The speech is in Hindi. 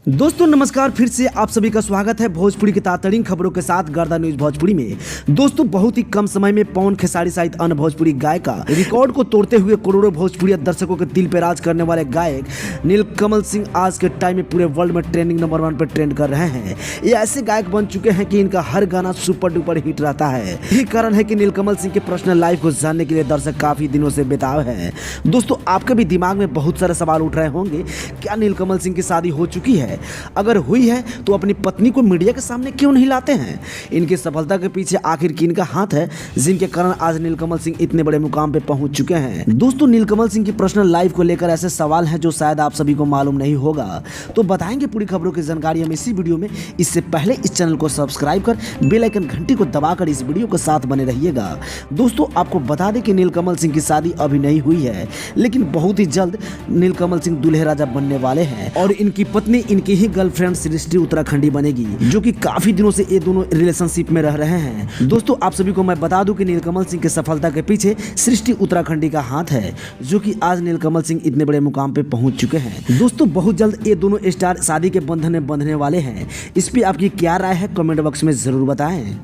दोस्तों नमस्कार, फिर से आप सभी का स्वागत है भोजपुरी की तातरीन खबरों के साथ गर्दा न्यूज भोजपुरी में। दोस्तों बहुत ही कम समय में पवन खेसारी सहित अन्य भोजपुरी गायक का रिकॉर्ड को तोड़ते हुए करोड़ों भोजपुरी दर्शकों के दिल पे राज करने वाले गायक नीलकमल सिंह आज के टाइम में पूरे वर्ल्ड में ट्रेंडिंग नंबर 1 पर ट्रेंड कर रहे हैं। ये ऐसे गायक बन चुके हैं कि इनका हर गाना सुपर डुपर हिट रहता है। यही कारण है कि नीलकमल सिंह के पर्सनल लाइफ को जानने के लिए दर्शक काफी दिनों से बेताब है। दोस्तों आपके भी दिमाग में बहुत सारे सवाल उठ रहे होंगे, क्या नीलकमल सिंह की शादी हो चुकी है? अगर हुई है तो अपनी पत्नी को मीडिया के सामने क्यों नहीं लाते हैं? इनकी सफलता के पीछे आखिर किनका हाथ है, जिनके कारण आज नीलकमल सिंह इतने बड़े मुकाम पे पहुंच चुके हैं? दोस्तों नीलकमल सिंह की पर्सनल लाइफ को लेकर ऐसे सवाल हैं जो शायद आप सभी को मालूम नहीं होगा, तो बताएंगे पूरी खबरों की जानकारी हम इसी वीडियो में। इससे पहले इस चैनल को सब्सक्राइब कर बेल आइकन घंटी को दबाकर इस वीडियो के साथ बने रहिएगा। दोस्तों आपको बता दें कि नीलकमल सिंह की शादी अभी नहीं हुई है, लेकिन बहुत ही जल्द नीलकमल सिंह दूल्हे राजा बनने वाले हैं और इनकी पत्नी इनकी ही गर्लफ्रेंड सृष्टि उत्तराखंडी बनेगी, जो कि काफी दिनों से ये दोनों रिलेशनशिप में रह रहे हैं। दोस्तों आप सभी को मैं बता दूं कि नीलकमल सिंह की सफलता के पीछे सृष्टि उत्तराखंडी का हाथ है, जो कि आज नीलकमल सिंह इतने बड़े मुकाम पे पहुंच चुके हैं। दोस्तों बहुत जल्द ये दोनों स्टार शादी के बंधन में बंधने वाले हैं। इस पे आपकी क्या राय है, कमेंट बॉक्स में जरूर बताएं।